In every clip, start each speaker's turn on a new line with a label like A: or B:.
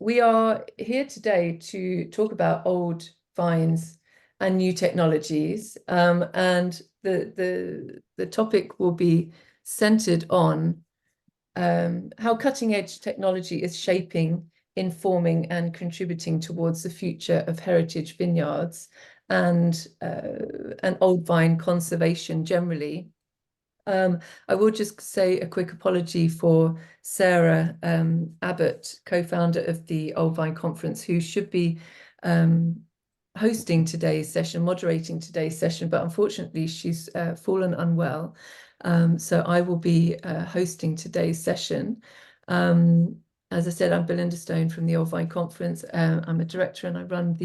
A: we are here today to talk about old vines and new technologies, and the topic will be centered on how cutting-edge technology is shaping, informing, and contributing towards the future of heritage vineyards and old vine conservation generally. I will just say a quick apology for Sarah Abbott, co-founder of the Old Vine Conference, who should be hosting today's session, moderating today's session, but unfortunately she's fallen unwell. So I will be hosting today's session. As I said, I'm Belinda Stone from the Old Vine Conference. I'm a director and I run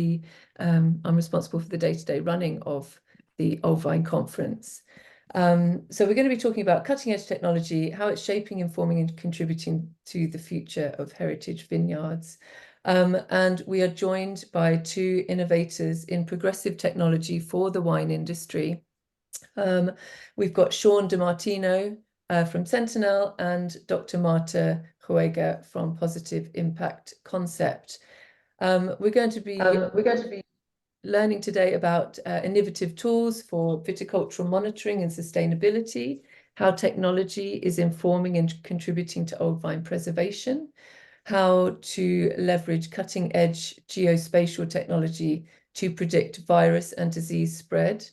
A: I'm responsible for the day-to-day running of the Old Vine Conference. So we're going to be talking about cutting-edge technology, how it's shaping, informing, and contributing to the future of heritage vineyards. And we are joined by two innovators in progressive technology for the wine industry. We've got Shawn DeMartino from Sentinel and Dr. Marta Juega from Positive Impact Concept. We're going to be learning today about innovative tools for viticultural monitoring and sustainability, how technology is informing and contributing to old vine preservation, how to leverage cutting-edge geospatial technology to predict virus and disease spread,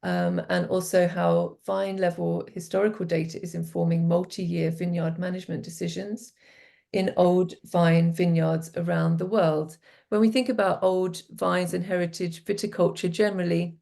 A: and also how vine-level historical data is informing multi-year vineyard management decisions in old vine vineyards around the world. When we think about old vines and heritage viticulture generally,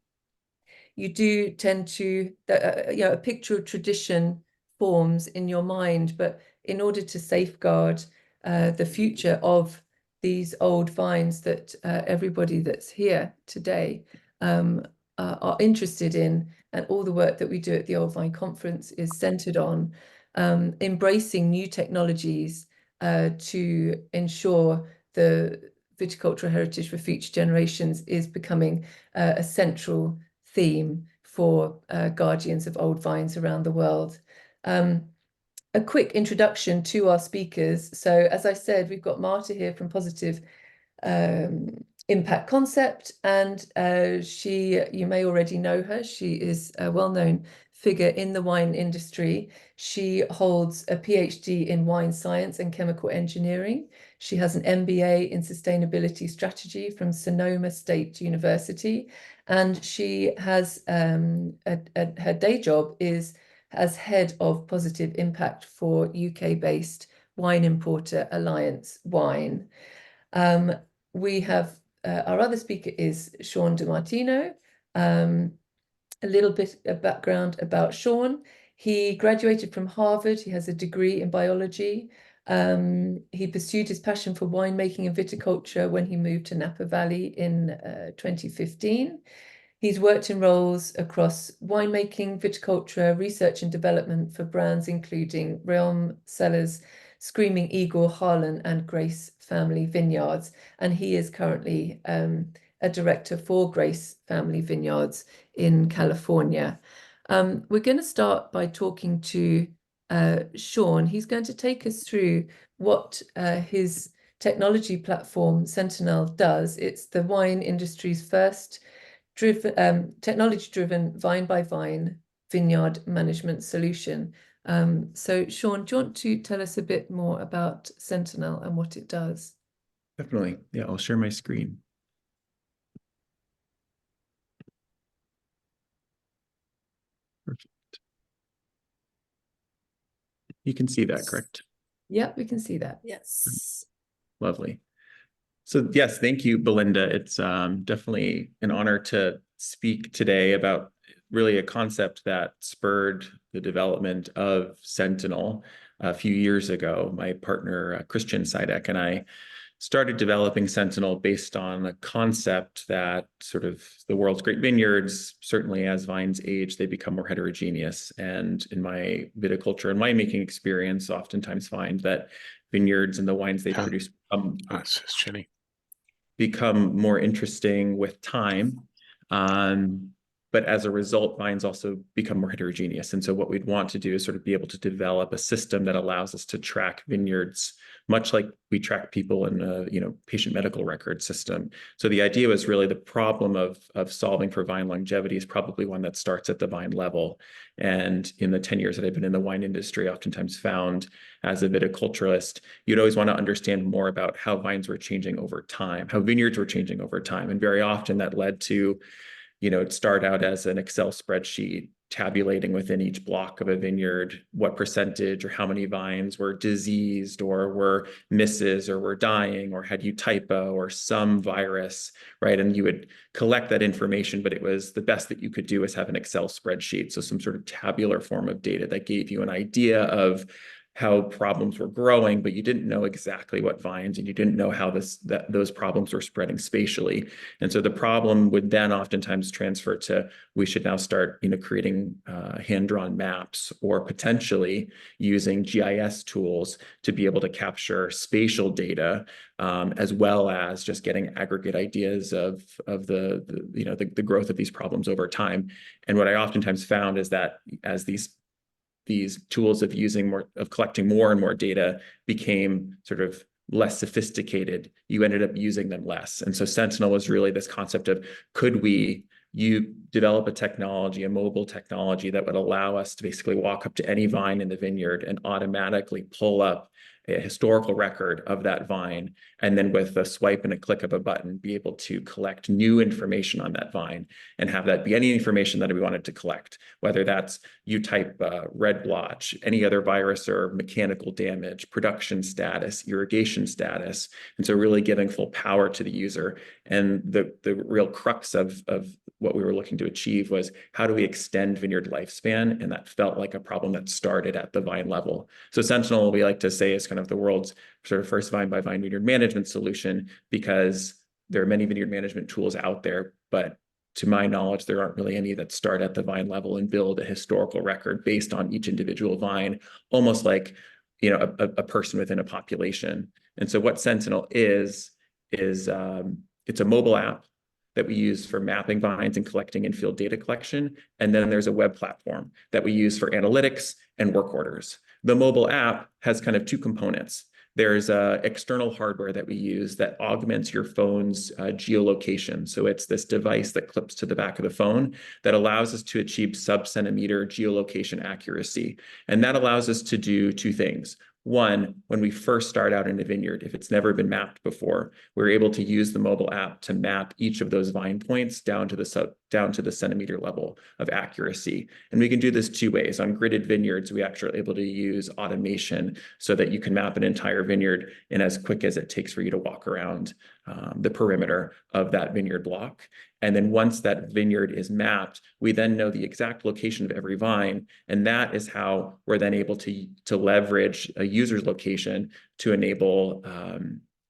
A: you do tend to, a picture of tradition forms in your mind, but in order to safeguard the future of these old vines that everybody that's here today are interested in, and all the work that we do at the Old Vine Conference is centered on embracing new technologies to ensure the viticultural heritage for future generations is becoming a central theme for guardians of old vines around the world. A quick introduction to our speakers. So as I said, we've got Marta here from Positive Impact Concept, and you may already know her. She is a well-known figure in the wine industry. She holds a PhD in wine science and chemical engineering. She has an MBA in sustainability strategy from Sonoma State University, and she has her day job is as head of positive impact for UK-based wine importer Alliance Wine. We have our other speaker is Shawn DeMartino. A little bit of background about Shawn. He graduated from Harvard. He has a degree in biology. He pursued his passion for winemaking and viticulture when he moved to Napa Valley in 2015. He's worked in roles across winemaking, viticulture, research and development for brands including Realm Cellars, Screaming Eagle, Harlan, and Grace Family Vineyards. And he is currently a director for Grace Family Vineyards in California. We're going to start by talking to Shawn. He's going to take us through what his technology platform Sentinel does. It's the wine industry's first technology-driven vine-by-vine vineyard management solution. So Shawn, do you want to tell us a bit more about Sentinel and what it does?
B: Definitely. Yeah, I'll share my screen. Perfect. You can see that, correct?
A: Yeah, we can see that.
C: Yes.
B: Lovely. So yes, thank you, Belinda. It's definitely an honor to speak today about really a concept that spurred the development of Sentinel a few years ago. My partner, Christian Sidek, and I started developing Sentinel based on a concept that sort of the world's great vineyards, certainly as vines age, they become more heterogeneous. And in my viticulture and winemaking experience, oftentimes find that vineyards and the wines they produce become more interesting with time. But as a result, vines also become more heterogeneous. And so what we'd want to do is sort of be able to develop a system that allows us to track vineyards much like we track people in a, patient medical record system. So the idea was really the problem of solving for vine longevity is probably one that starts at the vine level. And in the 10 years that I've been in the wine industry, oftentimes found as a viticulturalist, you'd always want to understand more about how vines were changing over time, how vineyards were changing over time. And very often that led to, it'd start out as an Excel spreadsheet, tabulating within each block of a vineyard what percentage or how many vines were diseased or were misses or were dying or had eutypo or some virus, right? And you would collect that information, but it was the best that you could do is have an Excel spreadsheet. So some sort of tabular form of data that gave you an idea of how problems were growing, but you didn't know exactly what vines, and you didn't know how those problems were spreading spatially. And so the problem would then oftentimes transfer to, we should now start, creating hand-drawn maps, or potentially using GIS tools to be able to capture spatial data, as well as just getting aggregate ideas of the growth of these problems over time. And what I oftentimes found is that as these tools of collecting more and more data became sort of less sophisticated, you ended up using them less. And so Sentinel was really this concept of, could you develop a technology, a mobile technology that would allow us to basically walk up to any vine in the vineyard and automatically pull up a historical record of that vine, and then with a swipe and a click of a button, be able to collect new information on that vine and have that be any information that we wanted to collect, whether that's eutype, red blotch, any other virus or mechanical damage, production status, irrigation status. And so really giving full power to the user. And the real crux of what we were looking to achieve was, how do we extend vineyard lifespan? And that felt like a problem that started at the vine level. So Sentinel, we like to say, is kind of the world's sort of first vine by vine vineyard management solution, because there are many vineyard management tools out there, but to my knowledge, there aren't really any that start at the vine level and build a historical record based on each individual vine, almost like, a person within a population. And so what Sentinel is it's a mobile app that we use for mapping vines and collecting in-field data collection. And then there's a web platform that we use for analytics and work orders. The mobile app has kind of two components. There's external hardware that we use that augments your phone's geolocation. So it's this device that clips to the back of the phone that allows us to achieve sub-centimeter geolocation accuracy. And that allows us to do two things. One, when we first start out in a vineyard, if it's never been mapped before, we're able to use the mobile app to map each of those vine points down to the centimeter level of accuracy. And we can do this two ways. On gridded vineyards, we actually are able to use automation so that you can map an entire vineyard in as quick as it takes for you to walk around the perimeter of that vineyard block. And then once that vineyard is mapped, we then know the exact location of every vine. And that is how we're then able to leverage a user's location to enable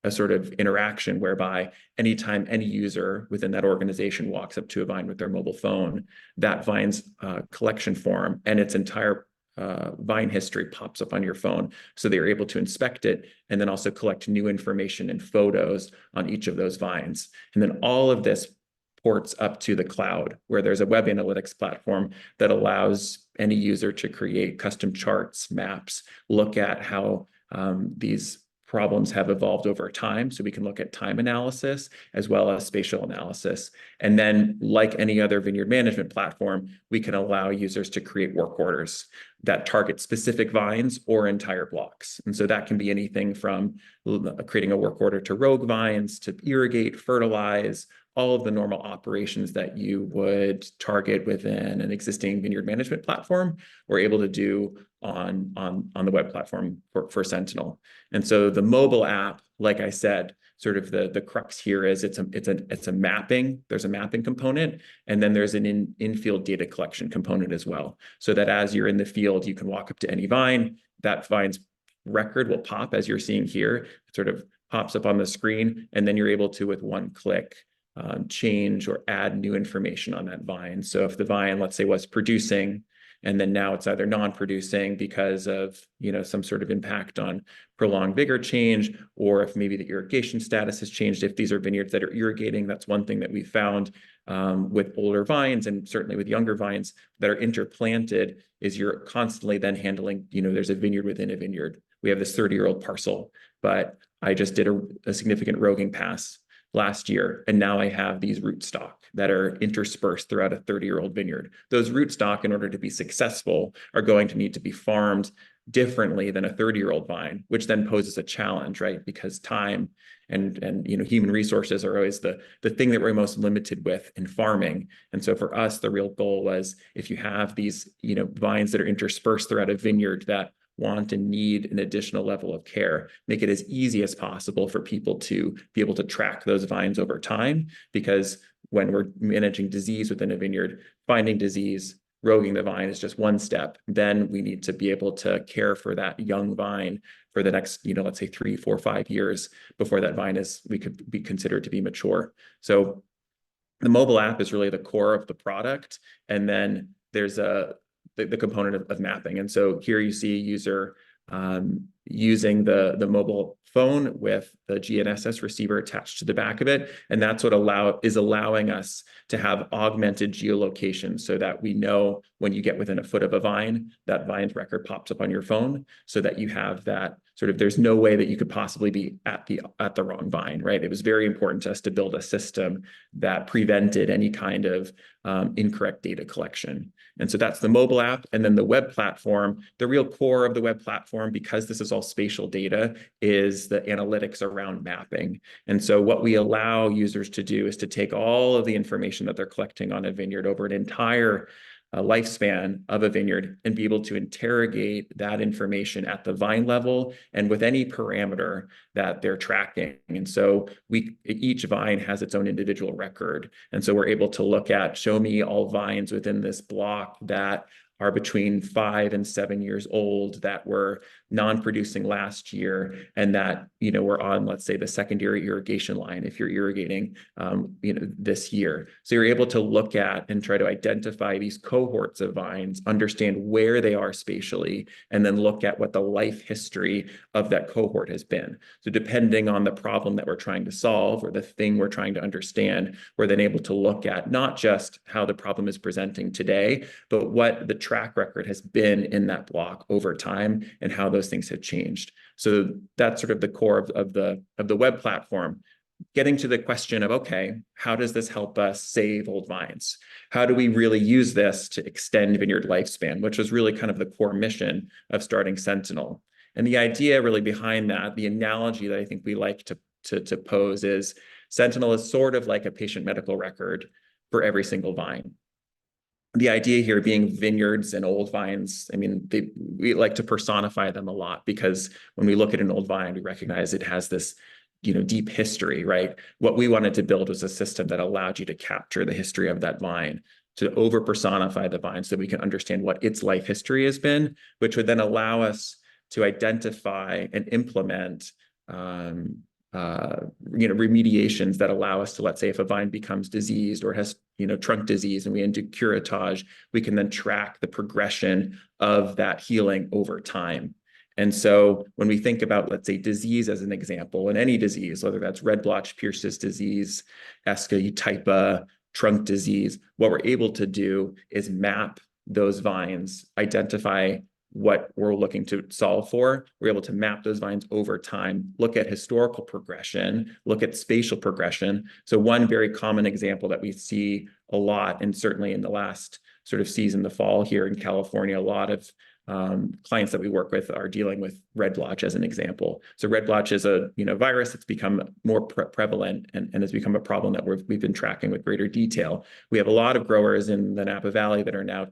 B: a sort of interaction whereby anytime any user within that organization walks up to a vine with their mobile phone, that vine's collection form and its entire vine history pops up on your phone. So they're able to inspect it and then also collect new information and photos on each of those vines. And then all of this ports up to the cloud, where there's a web analytics platform that allows any user to create custom charts, maps, look at how these problems have evolved over time. So we can look at time analysis as well as spatial analysis. And then, like any other vineyard management platform, we can allow users to create work orders that target specific vines or entire blocks. And so that can be anything from creating a work order to rogue vines, to irrigate, fertilize, all of the normal operations that you would target within an existing vineyard management platform, we're able to do on the web platform for Sentinel. And so the mobile app, like I said, sort of the crux here is it's a mapping. There's a mapping component, and then there's an in-field data collection component as well. So that as you're in the field, you can walk up to any vine, that vine's record will pop, as you're seeing here. It sort of pops up on the screen, and then you're able to, with one click, change or add new information on that vine. So if the vine, let's say, was producing, and then now it's either non-producing because of, some sort of impact on prolonged vigor change, or if maybe the irrigation status has changed. If these are vineyards that are irrigating, that's one thing that we found with older vines, and certainly with younger vines that are interplanted, is you're constantly then handling, there's a vineyard within a vineyard we have this 30-year-old parcel, but I just did a significant roguing pass last year, and now I have these rootstock that are interspersed throughout a 30-year-old vineyard. Those rootstock, in order to be successful, are going to need to be farmed differently than a 30-year-old vine, which then poses a challenge, right? Because time and human resources are always the thing that we're most limited with in farming. And so for us, the real goal was, if you have these vines that are interspersed throughout a vineyard that want and need an additional level of care, make it as easy as possible for people to be able to track those vines over time. Because when we're managing disease within a vineyard, finding disease, roguing the vine is just one step. Then we need to be able to care for that young vine for the next, let's say 3, 4, 5 years before that vine we could be considered to be mature. So the mobile app is really the core of the product. And then there's the component of mapping. And so here you see a user using the mobile phone with the GNSS receiver attached to the back of it. And that's what is allowing us to have augmented geolocation, so that we know when you get within a foot of a vine, that vine's record pops up on your phone, so that you have that there's no way that you could possibly be at the wrong vine, right? It was very important to us to build a system that prevented any kind of incorrect data collection. And so that's the mobile app. And then the web platform, the real core of the web platform, because this is all spatial data, is the analytics around mapping. And so what we allow users to do is to take all of the information that they're collecting on a vineyard over an entire lifespan of a vineyard, and be able to interrogate that information at the vine level and with any parameter that they're tracking. And so each vine has its own individual record. And so we're able to look at, show me all vines within this block that are between 5 and 7 years old, that were non-producing last year, and that were on, let's say, the secondary irrigation line if you're irrigating this year. So you're able to look at and try to identify these cohorts of vines, understand where they are spatially, and then look at what the life history of that cohort has been. So depending on the problem that we're trying to solve, or the thing we're trying to understand, we're then able to look at not just how the problem is presenting today, but what the track record has been in that block over time, and how those things have changed. So that's sort of the core of the web platform. Getting to the question of, okay, how does this help us save old vines? How do we really use this to extend vineyard lifespan, which was really kind of the core mission of starting Sentinel. And the idea really behind that, the analogy that I think we like to pose, is Sentinel is sort of like a patient medical record for every single vine. The idea here being vineyards and old vines, I mean, we like to personify them a lot, because when we look at an old vine, we recognize it has this deep history, right? What we wanted to build was a system that allowed you to capture the history of that vine, to over personify the vine, so we can understand what its life history has been, which would then allow us to identify and implement remediations that allow us to, let's say, if a vine becomes diseased or has trunk disease, and we do curettage, we can then track the progression of that healing over time. And so when we think about, let's say, disease as an example, and any disease, whether that's red blotch Pierce's disease, Esca, trunk disease, what we're able to do is map those vines, identify what we're looking to solve for. We're able to map those vines over time, look at historical progression, look at spatial progression. So one very common example that we see a lot, and certainly in the last sort of season, the fall here in California, a lot of clients that we work with are dealing with red blotch as an example. So red blotch is a virus that's become more prevalent and has become a problem that we've been tracking with greater detail. We have a lot of growers in the Napa Valley that are now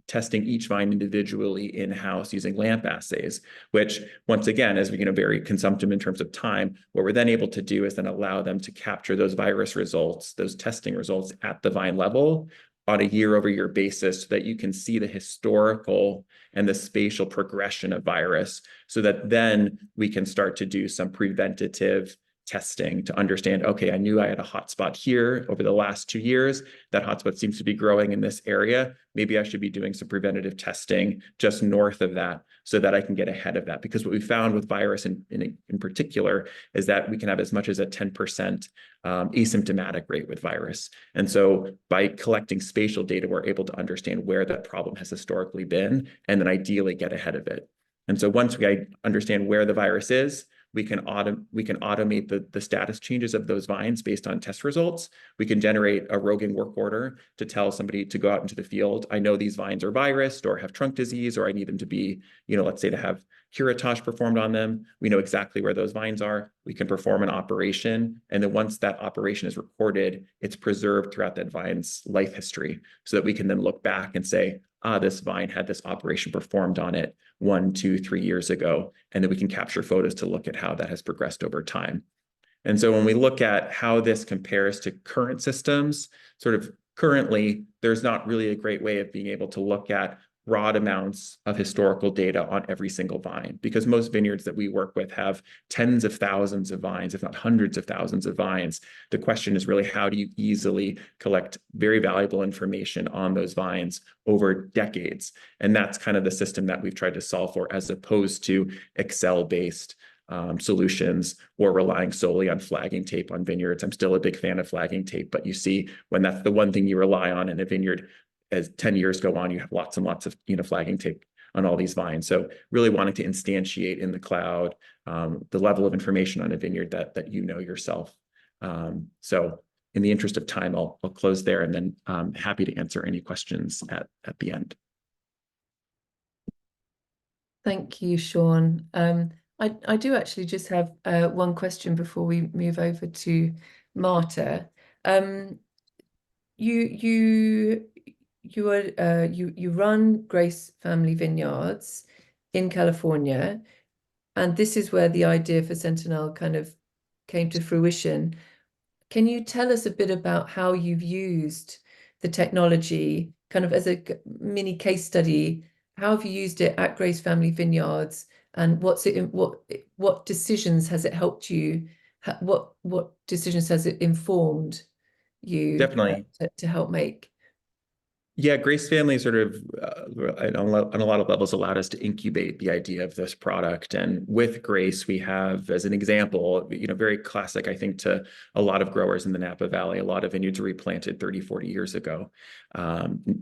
B: testing each vine individually in-house using lamp assays, which once again is very consumptive in terms of time. What we're then able to do is then allow them to capture those virus results, those testing results at the vine level on a year-over-year basis, so that you can see the historical and the spatial progression of virus, so that then we can start to do some preventative testing to understand, okay, I knew I had a hotspot here over the last 2 years. That hotspot seems to be growing in this area. Maybe I should be doing some preventative testing just north of that, so that I can get ahead of that. Because what we found with virus in particular is that we can have as much as a 10% asymptomatic rate with virus. And so by collecting spatial data, we're able to understand where that problem has historically been, and then ideally get ahead of it. And so once we understand where the virus is, we can automate the status changes of those vines based on test results. We can generate a roving work order to tell somebody to go out into the field. I know these vines are virused or have trunk disease, or I need them to be, let's say to have curettage performed on them. We know exactly where those vines are. We can perform an operation. And then once that operation is recorded, it's preserved throughout that vine's life history so that we can then look back and say, this vine had this operation performed on it 1, 2, 3 years ago. And then we can capture photos to look at how that has progressed over time. And so when we look at how this compares to current systems, sort of currently, there's not really a great way of being able to look at broad amounts of historical data on every single vine, because most vineyards that we work with have tens of thousands of vines, if not hundreds of thousands of vines. The question is really, how do you easily collect very valuable information on those vines over decades? And that's kind of the system that we've tried to solve for, as opposed to Excel-based solutions or relying solely on flagging tape on vineyards. I'm still a big fan of flagging tape, but you see, when that's the one thing you rely on in a vineyard, as 10 years go on, you have lots and lots of flagging tape on all these vines. So really wanting to instantiate in the cloud the level of information on a vineyard that yourself. So in the interest of time, I'll close there, and then I'm happy to answer any questions at the end.
A: Thank you, Shawn. I do actually just have one question before we move over to Marta. You run Grace Family Vineyards in California, and this is where the idea for Sentinel kind of came to fruition. Can you tell us a bit about how you've used the technology, kind of as a mini case study? How have you used it at Grace Family Vineyards, and what decisions has it helped you? What decisions has it informed you
B: Definitely.
A: to help make?
B: Yeah, Grace Family sort of, on a lot of levels, allowed us to incubate the idea of this product. And with Grace, we have, as an example, very classic, I think, to a lot of growers in the Napa Valley. A lot of vineyards were replanted 30, 40 years ago.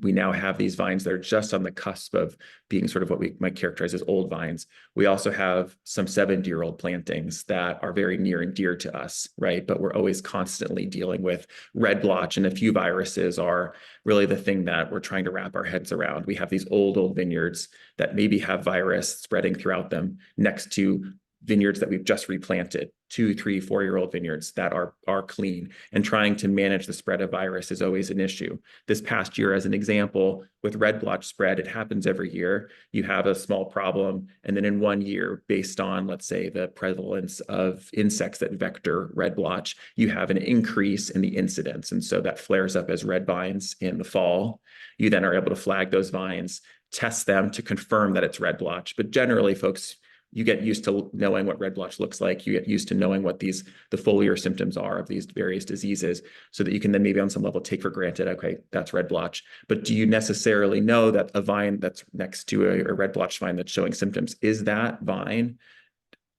B: We now have these vines that are just on the cusp of being sort of what we might characterize as old vines. We also have some 70-year-old plantings that are very near and dear to us, right? But we're always constantly dealing with red blotch, and a few viruses are really the thing that we're trying to wrap our heads around. We have these old vineyards that maybe have virus spreading throughout them, next to vineyards that we've just replanted, 2, 3, 4-year-old vineyards that are clean, and trying to manage the spread of virus is always an issue. This past year, as an example, with red blotch spread, it happens every year. You have a small problem, and then in 1 year, based on, let's say, the prevalence of insects that vector red blotch, you have an increase in the incidence. And so that flares up as red vines in the fall. You then are able to flag those vines, test them to confirm that it's red blotch. But generally, folks, you get used to knowing what red blotch looks like. You get used to knowing what the foliar symptoms are of these various diseases, so that you can then maybe on some level take for granted, okay, that's red blotch. But do you necessarily know that a vine that's next to a red blotch vine that's showing symptoms, is that vine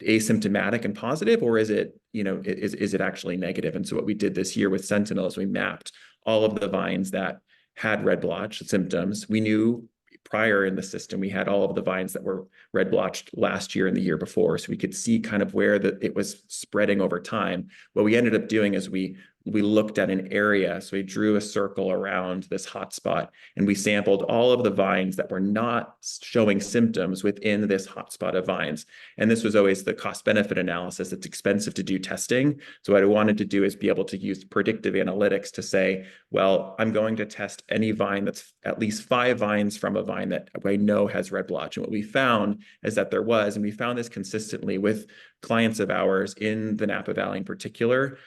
B: asymptomatic and positive, or is it, is it actually negative? And so what we did this year with Sentinel is we mapped all of the vines that had red blotch symptoms. We knew prior in the system, we had all of the vines that were red blotched last year and the year before. So we could see kind of where it was spreading over time. What we ended up doing is we looked at an area. So we drew a circle around this hotspot, and we sampled all of the vines that were not showing symptoms within this hotspot of vines. And this was always the cost-benefit analysis. It's expensive to do testing. So what I wanted to do is be able to use predictive analytics to say, well, I'm going to test any vine that's at least 5 vines from a vine that I know has red blotch. And what we found is that there was, and we found this consistently with clients of ours in the Napa Valley in particular,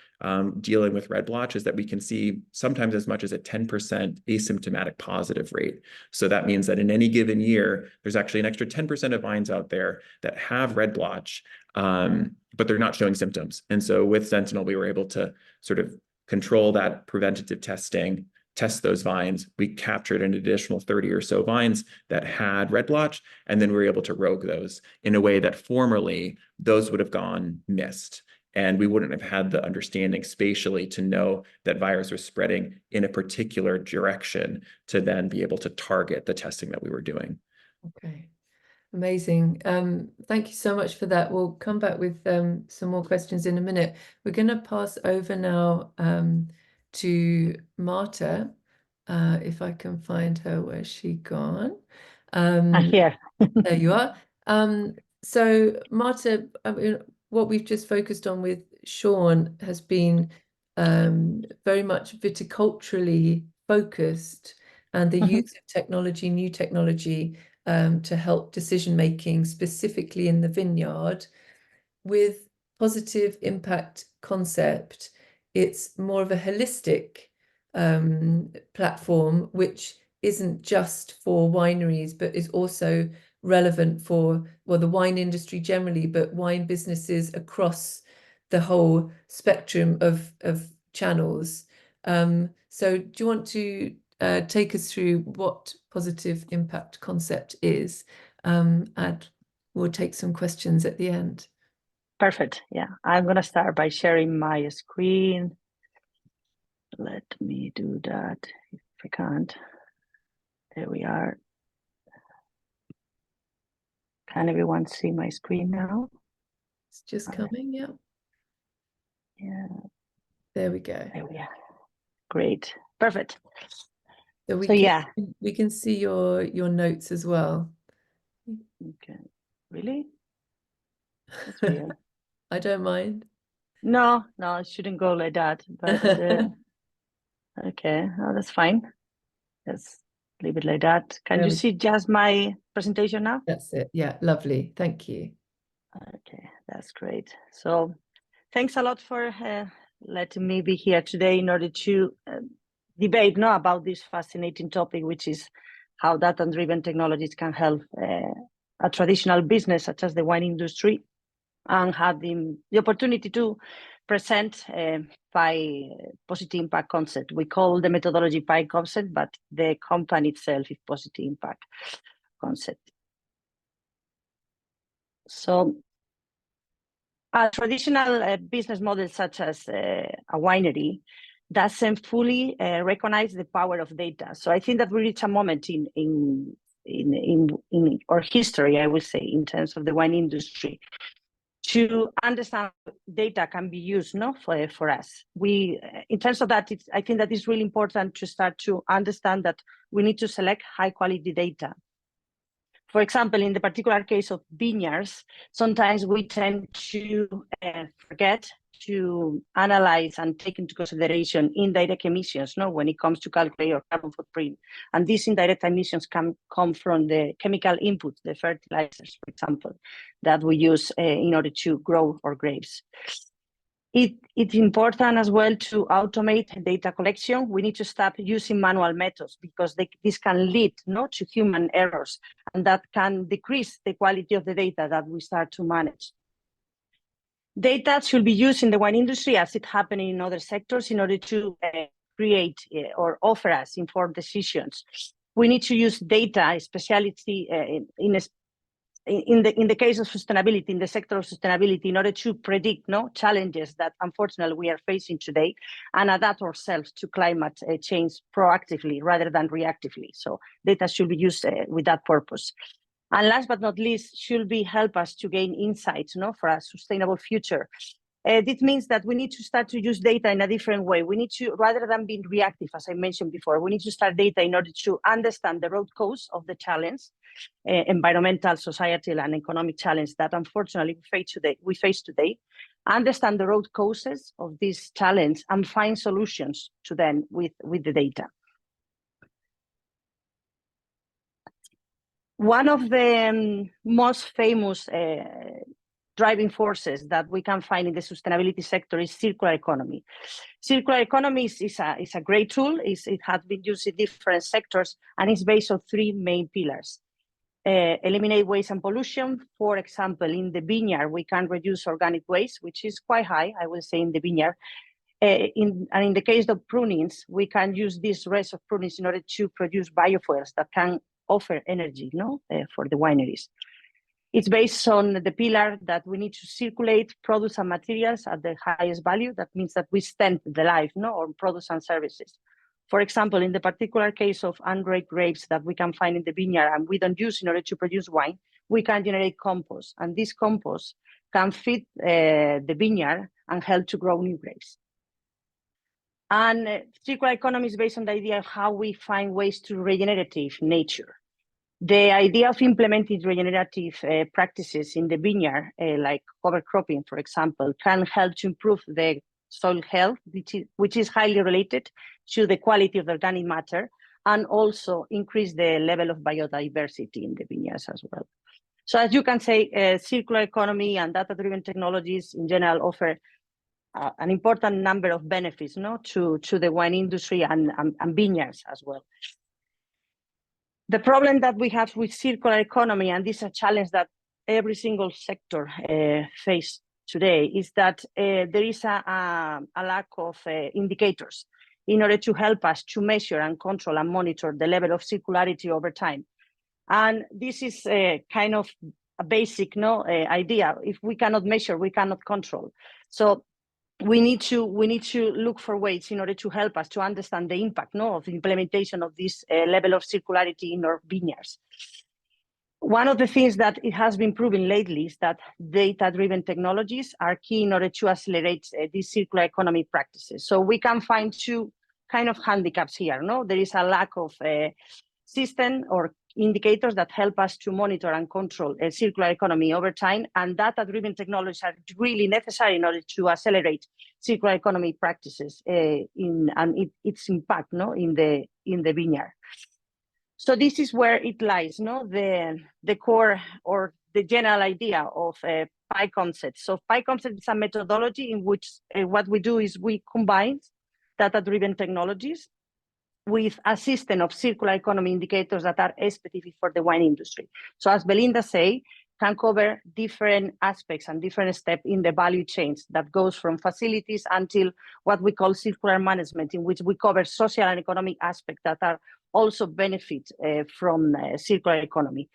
B: dealing with red blotch, is that we can see sometimes as much as a 10% asymptomatic positive rate. So that means that in any given year, there's actually an extra 10% of vines out there that have red blotch, but they're not showing symptoms. And so with Sentinel, we were able to sort of control that preventative testing, test those vines. We captured an additional 30 or so vines that had red blotch, and then we were able to rogue those in a way that formerly those would have gone missed. And we wouldn't have had the understanding spatially to know that virus was spreading in a particular direction to then be able to target the testing that we were doing.
A: Okay. Amazing. Thank you so much for that. We'll come back with some more questions in a minute. We're going to pass over now to Marta. If I can find her, where's she gone?
C: I'm here.
A: There you are. So Marta, I mean, what we've just focused on with Shawn has been very much viticulturally focused, and the use of technology, new technology, to help decision making specifically in the vineyard. With positive impact concept, it's more of a holistic platform, which isn't just for wineries, but is also relevant for, well, the wine industry generally, but wine businesses across the whole spectrum of channels. So do you want to take us through what positive impact concept is? And we'll take some questions at the end.
C: Perfect. Yeah, I'm going to start by sharing my screen. Let me do that if I can't. There we are. Can everyone see my screen now?
A: It's just coming, yeah.
C: Yeah.
A: There we go.
C: There we are. Great. Perfect.
A: So
C: yeah.
A: We can see your notes as well.
C: Okay. Really? That's weird.
A: I don't mind.
C: No, it shouldn't go like that. But okay, oh, that's fine. Let's leave it like that. Can you see just my presentation now?
A: That's it. Yeah, lovely. Thank you.
C: Okay, that's great. So thanks a lot for letting me be here today in order to debate about this fascinating topic, which is how data-driven technologies can help a traditional business such as the wine industry, and have the opportunity to present by positive impact concept. We call the methodology PI concept, but the company itself is positive impact concept. So a traditional business model such as a winery doesn't fully recognize the power of data. So I think that we reach a moment in our history, I would say, in terms of the wine industry, to understand data can be used for us. In terms of that, I think that it's really important to start to understand that we need to select high quality data. For example, in the particular case of vineyards, sometimes we tend to forget to analyze and take into consideration indirect emissions when it comes to calculate your carbon footprint. And these indirect emissions can come from the chemical input, the fertilizers, for example, that we use in order to grow our grapes. It's important as well to automate data collection. We need to stop using manual methods because this can lead to human errors, and that can decrease the quality of the data that we start to manage. Data should be used in the wine industry as it happens in other sectors in order to create or offer us informed decisions. We need to use data, especially in the case of sustainability, in the sector of sustainability, in order to predict challenges that unfortunately we are facing today, and adapt ourselves to climate change proactively rather than reactively. So data should be used with that purpose. And last but not least, should be help us to gain insights for a sustainable future. This means that we need to start to use data in a different way. We need to, rather than being reactive, as I mentioned before, we need to start data in order to understand the root cause of the challenge, environmental, societal, and economic challenge that unfortunately we face today, understand the root causes of this challenge, and find solutions to them with the data. One of the most famous driving forces that we can find in the sustainability sector is circular economy. Circular economy is a great tool. It has been used in different sectors, and it's based on three main pillars. Eliminate waste and pollution. For example, in the vineyard, we can reduce organic waste, which is quite high, I would say, in the vineyard. And in the case of prunings, we can use this rest of prunings in order to produce biofuels that can offer energy for the wineries. It's based on the pillar that we need to circulate products and materials at the highest value. That means that we extend the life on products and services. For example, in the particular case of unripe grapes that we can find in the vineyard and we don't use in order to produce wine, we can generate compost, and this compost can feed the vineyard and help to grow new grapes. And circular economy is based on the idea of how we find ways to regenerative nature. The idea of implementing regenerative practices in the vineyard, like cover cropping, for example, can help to improve the soil health, which is highly related to the quality of the organic matter, and also increase the level of biodiversity in the vineyards as well. So as you can say, circular economy and data-driven technologies in general offer an important number of benefits, no, to the wine industry and vineyards as well. The problem that we have with circular economy, and this is a challenge that every single sector faces today, is that there is a lack of indicators in order to help us to measure and control and monitor the level of circularity over time. And this is kind of a basic idea. If we cannot measure, we cannot control. So we need to look for ways in order to help us to understand the impact of the implementation of this level of circularity in our vineyards. One of the things that it has been proven lately is that data-driven technologies are key in order to accelerate these circular economy practices. So we can find two kind of handicaps here. There is a lack of system or indicators that help us to monitor and control a circular economy over time, and data-driven technologies are really necessary in order to accelerate circular economy practices and its impact in the vineyard. So this is where it lies, the core or the general idea of PI concept. So PI concept is a methodology in which what we do is we combine data-driven technologies with a system of circular economy indicators that are specific for the wine industry. So as Belinda said, can cover different aspects and different steps in the value chains that goes from facilities until what we call circular management, in which we cover social and economic aspects that are also benefit from circular economy.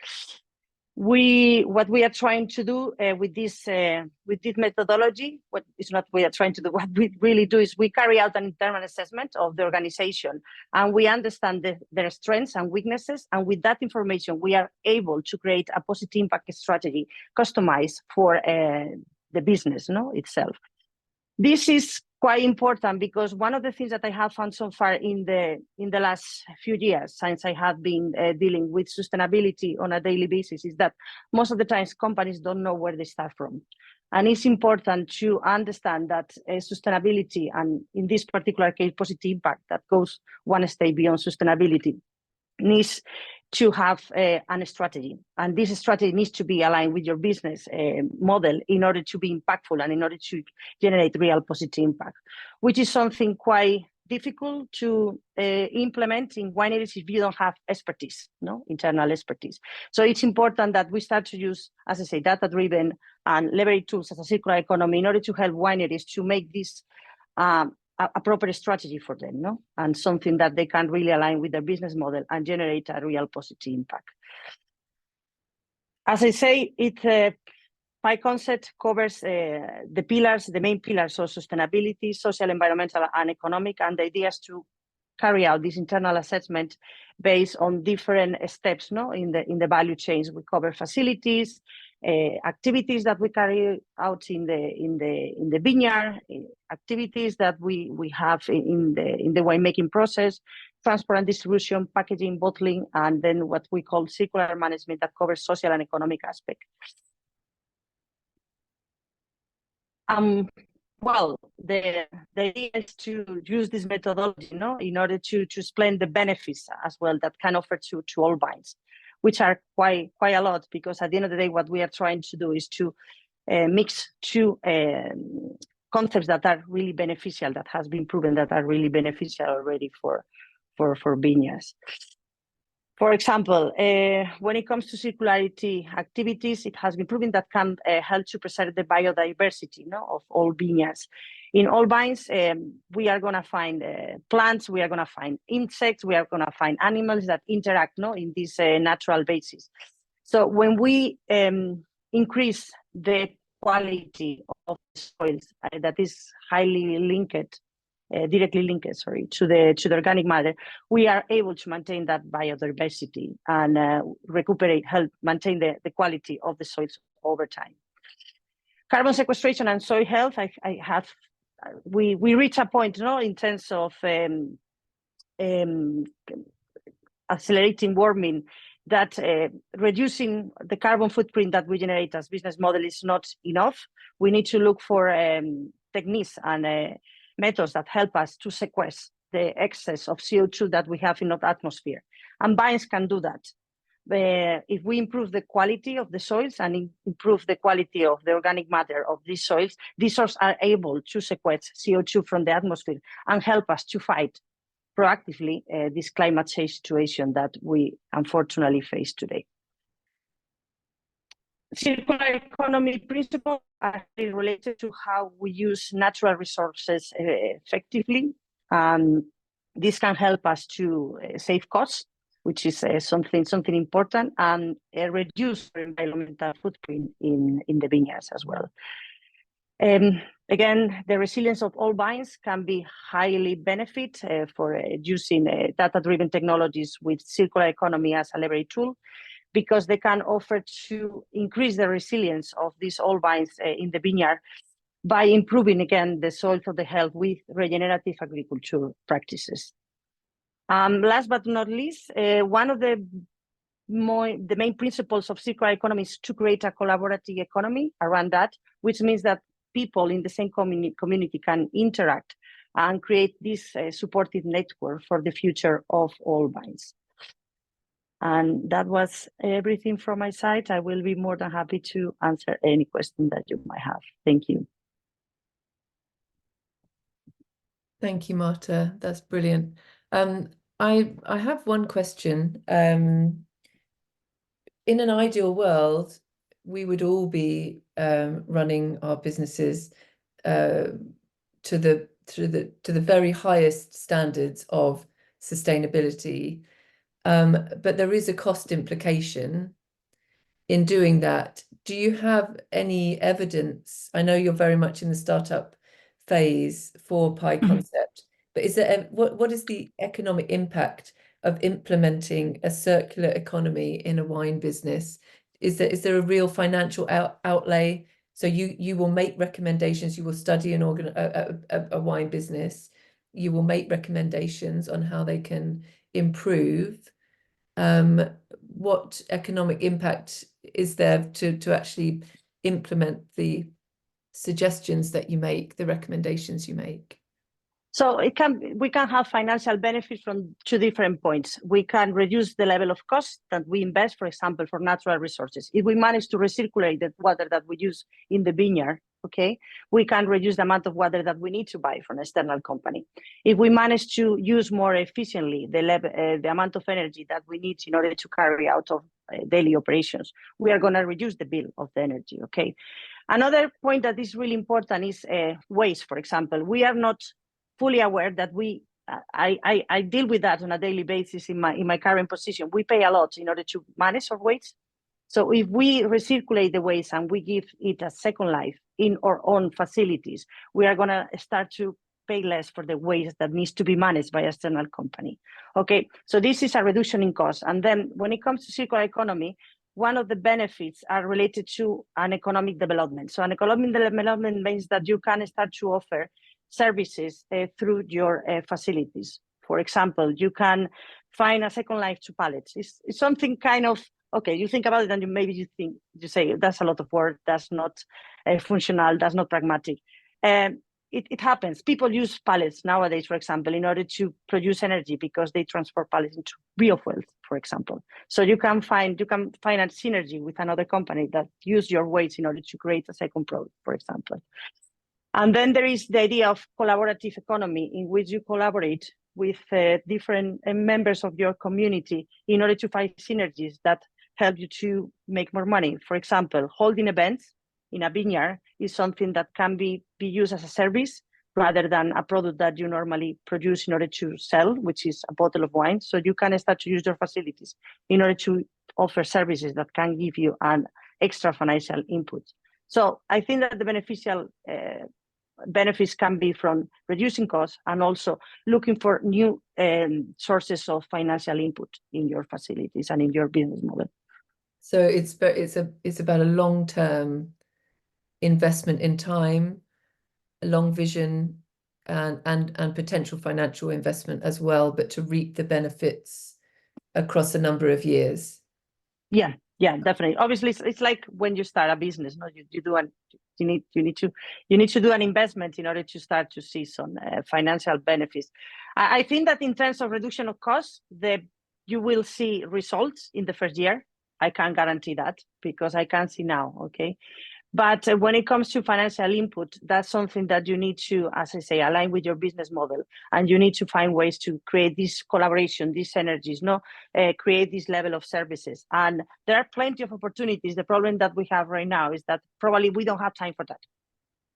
C: What we are trying to do with this methodology, what we really do is we carry out an internal assessment of the organization, and we understand their strengths and weaknesses, and with that information we are able to create a positive impact strategy customized for the business itself. This is quite important because one of the things that I have found so far in the last few years, since I have been dealing with sustainability on a daily basis, is that most of the times companies don't know where they start from. And it's important to understand that sustainability, and in this particular case, positive impact that goes one step beyond sustainability, needs to have a strategy, and this strategy needs to be aligned with your business model in order to be impactful and in order to generate real positive impact, which is something quite difficult to implement in wineries if you don't have expertise, internal expertise. So it's important that we start to use, as I say, data-driven and leverage tools as a circular economy in order to help wineries to make this a proper strategy for them, and something that they can really align with their business model and generate a real positive impact. As I say, PI concept covers the main pillars of sustainability, social, environmental, and economic, and the idea is to carry out this internal assessment based on different steps in the value chains. We cover facilities, activities that we carry out in the vineyard, activities that we have in the winemaking process, transport and distribution, packaging, bottling, and then what we call circular management that covers social and economic aspects. Well, the idea is to use this methodology, in order to explain the benefits as well that can offer to all vines, which are quite a lot, because at the end of the day, what we are trying to do is to mix two concepts that are really beneficial, that has been proven that are really beneficial already for vineyards. For example, when it comes to circularity activities, it has been proven that can help to preserve the biodiversity of all vineyards. In all vines, we are going to find plants, we are going to find insects, we are going to find animals that interact in this natural basis. So when we increase the quality of the soils, that is highly linked directly linked, to the organic matter, we are able to maintain that biodiversity and help maintain the quality of the soils over time. Carbon sequestration and soil health, we reach a point, in terms of accelerating warming, that reducing the carbon footprint that we generate as business model is not enough. We need to look for techniques and methods that help us to sequester the excess of CO2 that we have in the atmosphere. And vines can do that. If we improve the quality of the soils and improve the quality of the organic matter of these soils are able to sequester CO2 from the atmosphere and help us to fight proactively this climate change situation that we unfortunately face today. Circular economy principles are related to how we use natural resources effectively. This can help us to save costs, which is something important, and reduce our environmental footprint in the vineyards as well. Again, the resilience of all vines can be highly benefit for using data-driven technologies with circular economy as a leverage tool, because they can offer to increase the resilience of these old vines in the vineyard by improving, again, the soil for the health with regenerative agriculture practices. Last but not least, one of the main principles of circular economy is to create a collaborative economy around that, which means that people in the same community can interact and create this supportive network for the future of all vines. And that was everything from my side. I will be more than happy to answer any question that you might have. Thank you.
A: Thank you, Marta. That's brilliant. I have one question. In an ideal world, we would all be running our businesses to the very highest standards of sustainability, but there is a cost implication in doing that. Do you have any evidence? I know you're very much in the startup phase for Pi Concept, but is there what is the economic impact of implementing a circular economy in a wine business? Is there a real financial outlay? So you will make recommendations, you will study a wine business, you will make recommendations on how they can improve. What economic impact is there to actually implement the suggestions that you make, the recommendations you make?
C: So we can have financial benefit from two different points. We can reduce the level of cost that we invest, for example, for natural resources. If we manage to recirculate the water that we use in the vineyard, okay, we can reduce the amount of water that we need to buy from an external company. If we manage to use more efficiently the amount of energy that we need in order to carry out of daily operations, we are going to reduce the bill of the energy, okay? Another point that is really important is waste, for example. We are not fully aware that I deal with that on a daily basis in my current position. We pay a lot in order to manage our waste. So if we recirculate the waste and we give it a second life in our own facilities, we are going to start to pay less for the waste that needs to be managed by an external company. Okay, so this is a reduction in cost. And then when it comes to circular economy, one of the benefits are related to an economic development. So an economic development means that you can start to offer services through your facilities. For example, you can find a second life to pallets. It's something kind of, okay, you think about it and you say, that's a lot of work, that's not functional, that's not pragmatic. It happens. People use pallets nowadays, for example, in order to produce energy because they transport pallets into biofuels, for example. So you can find a synergy with another company that use your waste in order to create a second product, for example. And then there is the idea of collaborative economy, in which you collaborate with different members of your community in order to find synergies that help you to make more money. For example, holding events in a vineyard is something that can be used as a service rather than a product that you normally produce in order to sell, which is a bottle of wine. So you can start to use your facilities in order to offer services that can give you an extra financial input. So I think that the beneficial benefits can be from reducing costs and also looking for new sources of financial input in your facilities and in your business model.
A: So it's about a long-term investment in time, a long vision, and potential financial investment as well, but to reap the benefits across a number of years.
C: Yeah, definitely. Obviously, it's like when you start a business, no, you need to do an investment in order to start to see some financial benefits. I think that in terms of reduction of costs, you will see results in the first year. I can't guarantee that because I can't see now. Okay. But when it comes to financial input, that's something that you need to, as I say, align with your business model, and you need to find ways to create this collaboration, these synergies, create this level of services. And there are plenty of opportunities. The problem that we have right now is that probably we don't have time for that.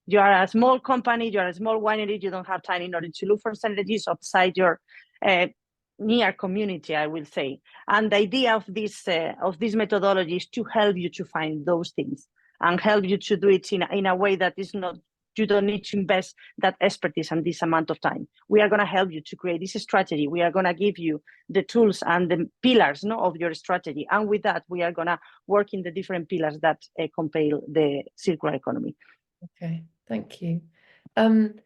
C: You are a small company, you are a small winery, you don't have time in order to look for synergies outside your near community, I will say. And the idea of this methodology is to help you to find those things and help you to do it in a way that is not, you don't need to invest that expertise and this amount of time. We are going to help you to create this strategy. We are going to give you the tools and the pillars of your strategy. And with that, we are going to work in the different pillars that compile the circular economy.
A: Okay, thank you. In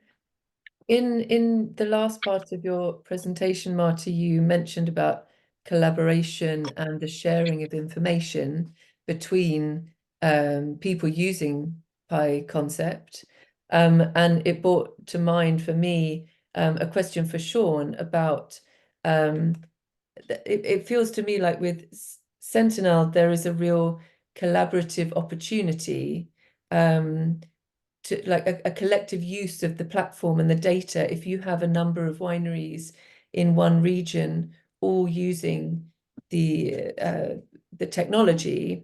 A: the last part of your presentation, Marta, you mentioned about collaboration and the sharing of information between people using Pi concept. And it brought to mind for me a question for Shawn about, it feels to me like with Sentinel, there is a real collaborative opportunity to like a collective use of the platform and the data. If you have a number of wineries in one region all using the technology,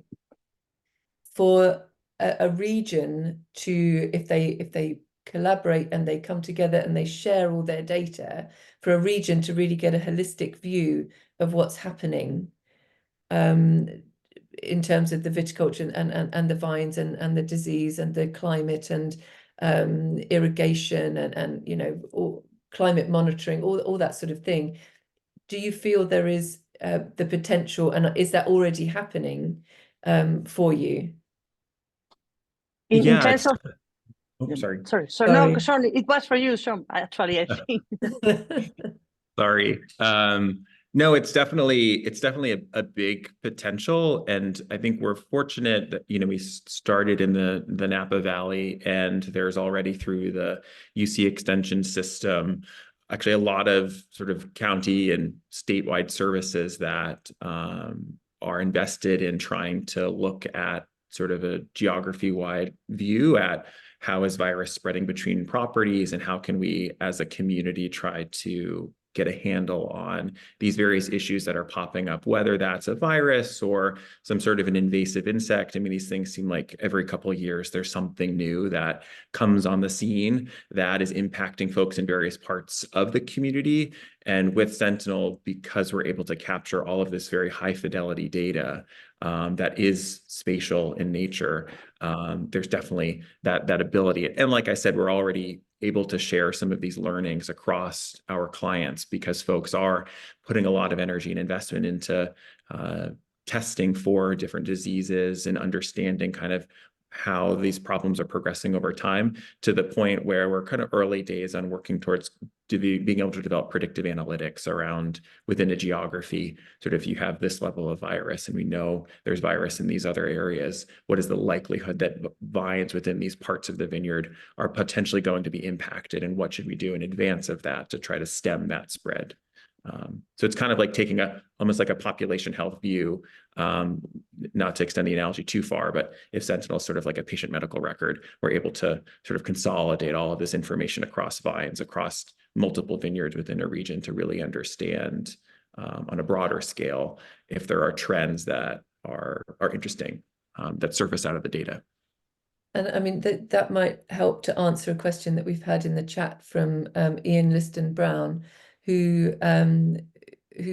A: for a region to, if they collaborate and they come together and they share all their data, for a region to really get a holistic view of what's happening in terms of the viticulture and the vines and the disease and the climate and irrigation and all climate monitoring, all that sort of thing. Do you feel there is the potential, and is that already happening for you?
C: In terms of,
B: sorry.
C: No, Shawn, it was for you, Shawn. Actually, I think.
B: Sorry. No, it's definitely a big potential, and I think we're fortunate that we started in the Napa Valley, and there's already through the UC extension system actually a lot of sort of county and statewide services that are invested in trying to look at sort of a geography-wide view at how is virus spreading between properties, and how can we as a community try to get a handle on these various issues that are popping up, whether that's a virus or some sort of an invasive insect. I mean, these things seem like every couple of years there's something new that comes on the scene that is impacting folks in various parts of the community. And with Sentinel, because we're able to capture all of this very high fidelity data that is spatial in nature, there's definitely that ability. And like I said, we're already able to share some of these learnings across our clients because folks are putting a lot of energy and investment into testing for different diseases and understanding kind of how these problems are progressing over time, to the point where we're kind of early days on working towards being able to develop predictive analytics around within a geography. Sort of, you have this level of virus and we know there's virus in these other areas. What is the likelihood that vines within these parts of the vineyard are potentially going to be impacted? And what should we do in advance of that to try to stem that spread? So it's kind of like taking almost like a population health view, not to extend the analogy too far, but if Sentinel is sort of like a patient medical record, we're able to sort of consolidate all of this information across vines, across multiple vineyards within a region, to really understand on a broader scale if there are trends that are interesting that surface out of the data.
A: And I mean, that might help to answer a question that we've had in the chat from Ian Liston Brown, who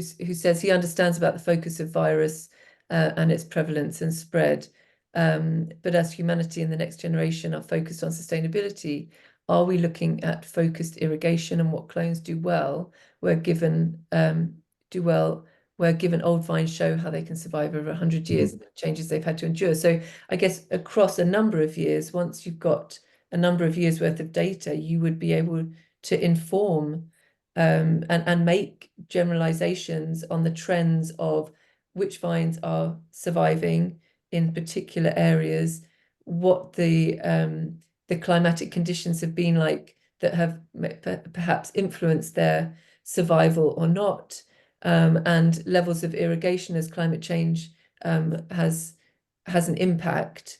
A: says he understands about the focus of virus and its prevalence and spread, but as humanity and the next generation are focused on sustainability, are we looking at focused irrigation and what clones do well, where given old vines show how they can survive over 100 years, the changes they've had to endure. So I guess across a number of years, once you've got a number of years worth of data, you would be able to inform and make generalizations on the trends of which vines are surviving in particular areas, what the climatic conditions have been like that have perhaps influenced their survival or not, and levels of irrigation as climate change has an impact.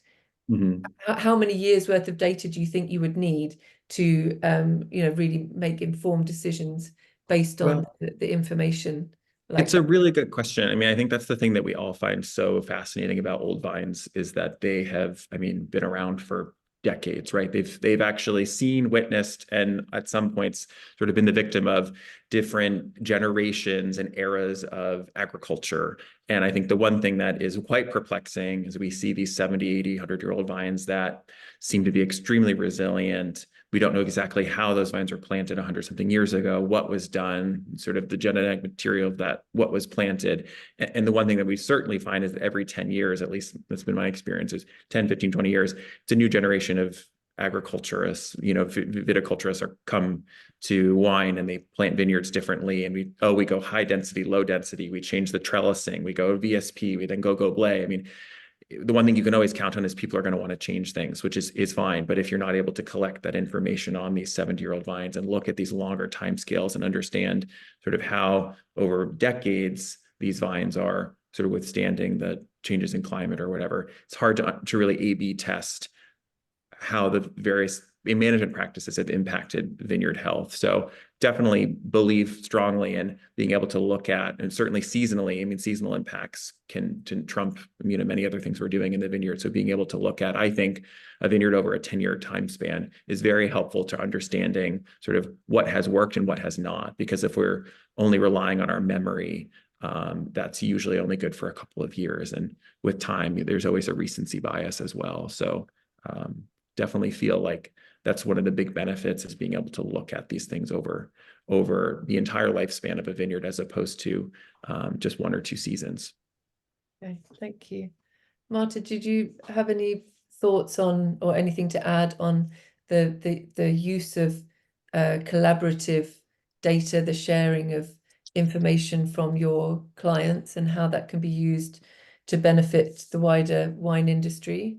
A: How many years worth of data do you think you would need to really make informed decisions based on the information?
B: It's a really good question. I mean, I think that's the thing that we all find so fascinating about old vines is that they have, I mean, been around for decades, right? They've actually seen, witnessed, and at some points sort of been the victim of different generations and eras of agriculture. And I think the one thing that is quite perplexing is we see these 70, 80, 100-year-old vines that seem to be extremely resilient. We don't know exactly how those vines were planted 100-something years ago, what was done, sort of the genetic material of that, what was planted. And the one thing that we certainly find is that every 10 years, at least that's been my experience, is 10, 15, 20 years, it's a new generation of agriculturists, viticulturists are come to wine and they plant vineyards differently. And we go high density, low density, we change the trellising, we go VSP, we then go blé. I mean, the one thing you can always count on is people are going to want to change things, which is fine. But if you're not able to collect that information on these 70-year-old vines and look at these longer timescales and understand sort of how over decades these vines are sort of withstanding the changes in climate or whatever, it's hard to really A/B test how the various management practices have impacted vineyard health. So definitely believe strongly in being able to look at, and certainly seasonally, I mean, seasonal impacts can trump, many other things we're doing in the vineyard. So being able to look at, I think a vineyard over a 10-year time span is very helpful to understanding sort of what has worked and what has not. Because if we're only relying on our memory, that's usually only good for a couple of years. And with time, there's always a recency bias as well. So definitely feel like that's one of the big benefits is being able to look at these things over the entire lifespan of a vineyard as opposed to just 1 or 2 seasons.
A: Okay, thank you. Marta, did you have any thoughts on or anything to add on the use of collaborative data, the sharing of information from your clients and how that can be used to benefit the wider wine industry?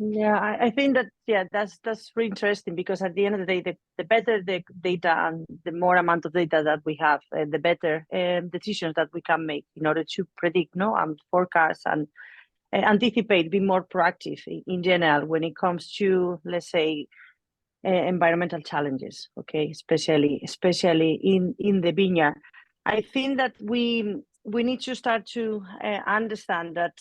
C: Yeah, I think that, that's really interesting because at the end of the day, the better the data and the more amount of data that we have, the better decisions that we can make in order to predict, and forecast and anticipate, be more proactive in general when it comes to, let's say, environmental challenges, okay, especially in the vineyard. I think that we need to start to understand that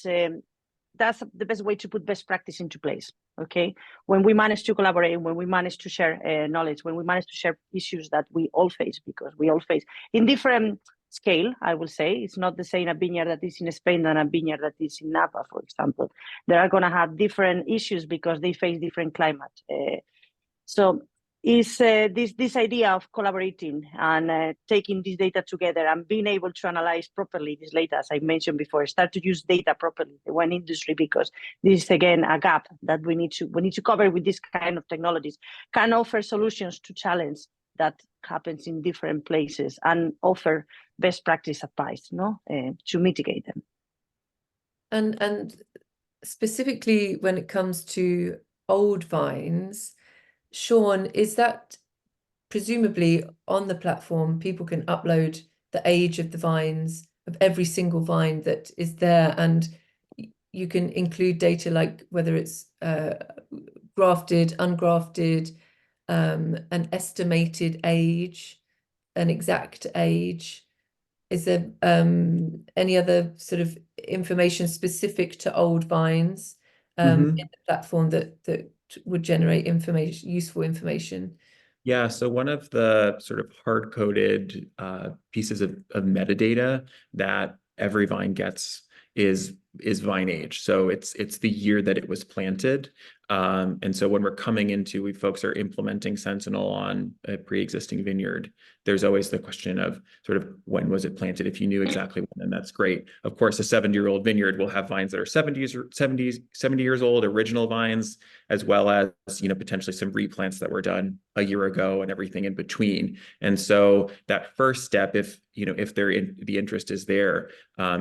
C: that's the best way to put best practice into place, okay? When we manage to collaborate, when we manage to share knowledge, when we manage to share issues that we all face, because we all face in different scale, I will say. It's not the same a vineyard that is in Spain than a vineyard that is in Napa, for example. They are going to have different issues because they face different climate. So is this idea of collaborating and taking this data together and being able to analyze properly this data, as I mentioned before, start to use data properly, the wine industry, because this is again a gap that we need to cover with this kind of technologies, can offer solutions to challenge that happens in different places and offer best practice advice, to mitigate them.
A: And specifically when it comes to old vines, Shawn, is that presumably on the platform, people can upload the age of the vines, of every single vine that is there, and you can include data like whether it's grafted, ungrafted, an estimated age, an exact age. Is there any other sort of information specific to old vines in the platform that would generate useful information?
B: Yeah, so one of the sort of hard-coded pieces of metadata that every vine gets is vine age. So it's the year that it was planted. And so when we're coming into, we folks are implementing Sentinel on a pre-existing vineyard, there's always the question of sort of when was it planted? If you knew exactly when, then that's great. Of course, a 70-year-old vineyard will have vines that are 70 years old, original vines, as well as, you know, potentially some replants that were done a year ago and everything in between. And so that first step, if, you know, if the interest is there,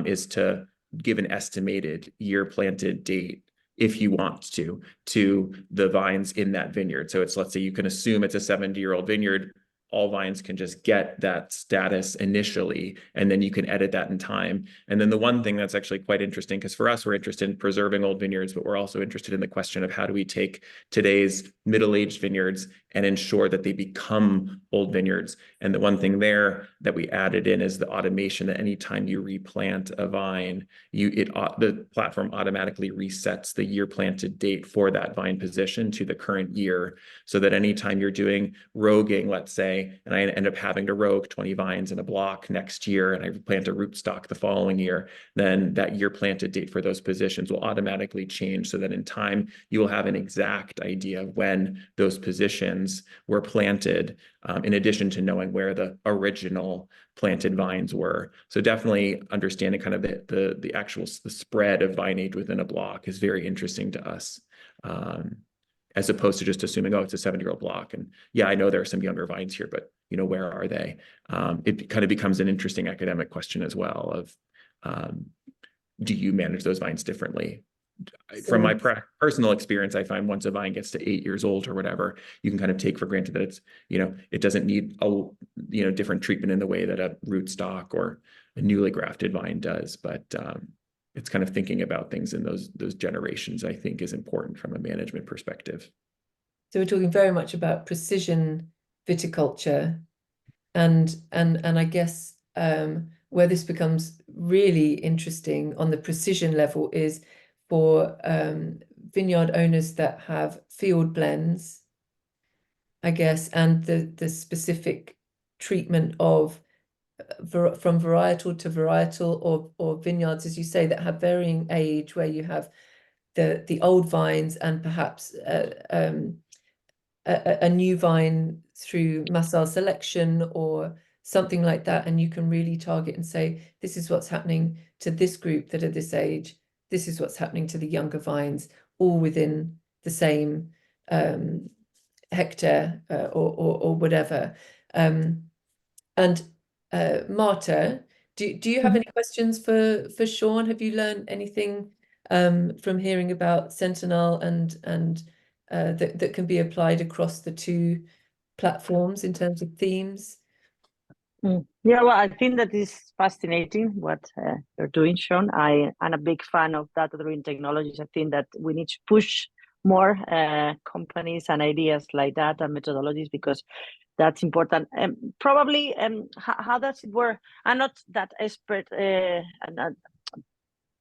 B: is to give an estimated year planted date, if you want to the vines in that vineyard. So it's, let's say you can assume it's a 70-year-old vineyard, all vines can just get that status initially, and then you can edit that in time. And then the one thing that's actually quite interesting, because for us, we're interested in preserving old vineyards, but we're also interested in the question of how do we take today's middle-aged vineyards and ensure that they become old vineyards. And the one thing there that we added in is the automation that anytime you replant a vine, the platform automatically resets the year planted date for that vine position to the current year, so that anytime you're doing roguing, let's say, and I end up having to rogue 20 vines in a block next year, and I plant a rootstock the following year, then that year planted date for those positions will automatically change, so that in time you will have an exact idea of when those positions were planted, in addition to knowing where the original planted vines were. So definitely understanding kind of the actual spread of vine age within a block is very interesting to us. As opposed to just assuming, oh, it's a 70-year-old block. And yeah, I know there are some younger vines here, but, you know, where are they? It kind of becomes an interesting academic question as well of, do you manage those vines differently? From my personal experience, I find once a vine gets to 8 years old or whatever, you can kind of take for granted that it's, you know, it doesn't need a, you know, different treatment in the way that a rootstock or a newly grafted vine does. But it's kind of thinking about things in those generations, I think, is important from a management perspective.
A: So we're talking very much about precision viticulture, and I guess where this becomes really interesting on the precision level is for vineyard owners that have field blends, I guess, and the specific treatment of from varietal to varietal, or vineyards, as you say, that have varying age, where you have the old vines and perhaps a new vine through massal selection or something like that, and you can really target and say, this is what's happening to this group that are this age, this is what's happening to the younger vines, all within the same hectare or whatever. And Marta, do you have any questions for Shawn? Have you learned anything from hearing about Sentinel and that can be applied across the two platforms in terms of themes?
C: Yeah, well, I think that is fascinating what you're doing, Shawn. I'm a big fan of data-driven technologies. I think that we need to push more companies and ideas like that and methodologies, because that's important. Probably, how does it work? I'm not that expert.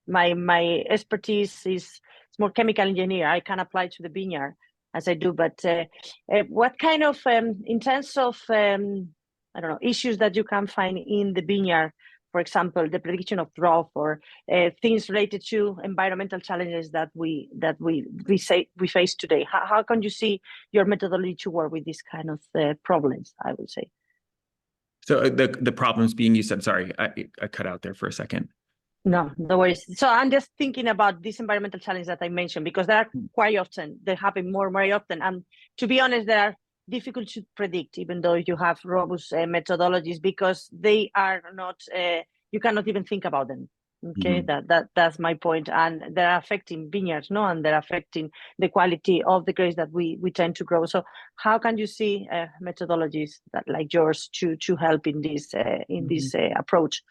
C: My expertise is more chemical engineer. I can apply to the vineyard as I do, but what kind of, in terms of, I don't know, issues that you can find in the vineyard, for example, the prediction of drought, or things related to environmental challenges that we face today. How can you see your methodology to work with these kind of problems, I would say?
B: So the problems being, you said, sorry, I cut out there for a second.
C: No worries. So I'm just thinking about this environmental challenge that I mentioned, because they are quite often, they happen very often. And to be honest, they are difficult to predict, even though you have robust methodologies, because they are not, you cannot even think about them. Okay, that's my point. And they're affecting vineyards, no? And they're affecting the quality of the grapes that we tend to grow. So how can you see methodologies that like yours to help in this approach?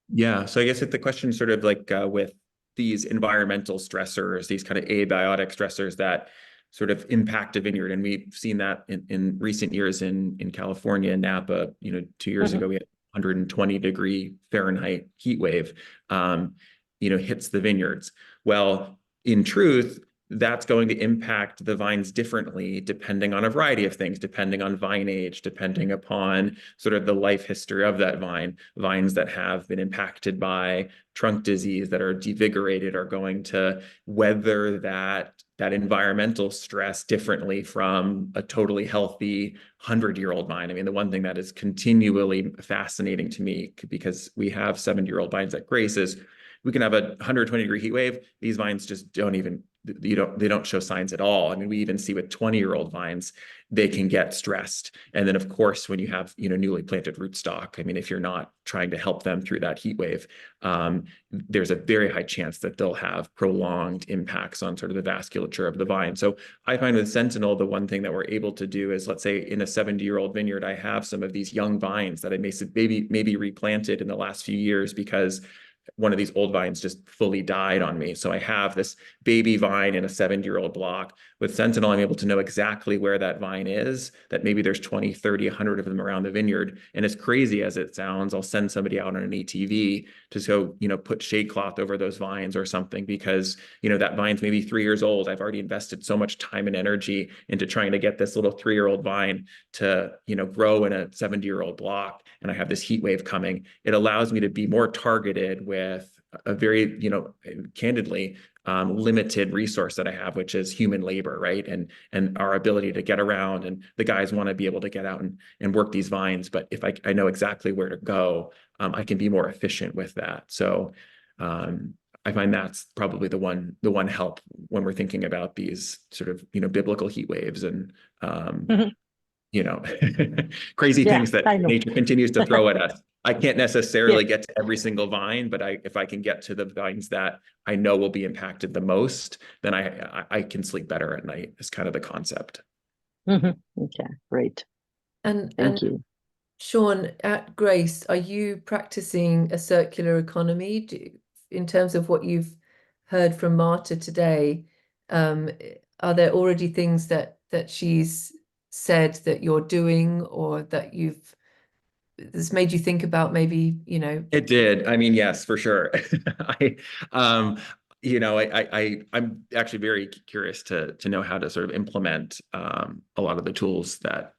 B: Yeah, so I guess the question sort of like with these environmental stressors, these kind of abiotic stressors that sort of impact a vineyard, and we've seen that in recent years in California, Napa. You know, 2 years ago we had 120-degree Fahrenheit heat wave, you know, hits the vineyards. Well, in truth, that's going to impact the vines differently depending on a variety of things, depending on vine age, depending upon sort of the life history of that vine. Vines that have been impacted by trunk disease, that are devigorated, are going to weather that environmental stress differently from a totally healthy 100-year-old vine. I mean, the one thing that is continually fascinating to me, because we have 70-year-old vines at Grace, is we can have a 120-degree heat wave. These vines just don't even, they don't show signs at all. I mean, we even see with 20-year-old vines, they can get stressed. And then of course, when you have, newly planted rootstock, I mean, if you're not trying to help them through that heat wave, there's a very high chance that they'll have prolonged impacts on sort of the vasculature of the vine. So I find with Sentinel, the one thing that we're able to do is, let's say in a 70-year-old vineyard, I have some of these young vines that I maybe replanted in the last few years because one of these old vines just fully died on me. So I have this baby vine in a 70-year-old block. With Sentinel, I'm able to know exactly where that vine is, that maybe there's 20, 30, 100 of them around the vineyard. And as crazy as it sounds, I'll send somebody out on an ATV to go, put shade cloth over those vines or something, because, that vine's maybe 3 years old. I've already invested so much time and energy into trying to get this little 3-year-old vine to, grow in a 70-year-old block. And I have this heat wave coming. It allows me to be more targeted with a very, candidly, limited resource that I have, which is human labor, right? And our ability to get around, and the guys want to be able to get out and work these vines. But if I know exactly where to go, I can be more efficient with that. So I find that's probably the one help when we're thinking about these sort of, biblical heat waves and, crazy things that nature continues to throw at us. I can't necessarily get to every single vine, but if I can get to the vines that I know will be impacted the most, then I can sleep better at night, is kind of the concept.
C: Okay, great. Thank you.
A: Shawn, at Grace, are you practicing a circular economy in terms of what you've heard from Marta today? Are there already things that she's said that you're doing, or that this made you think about maybe,
B: It did. I mean, yes, for sure. I'm actually very curious to know how to sort of implement a lot of the tools that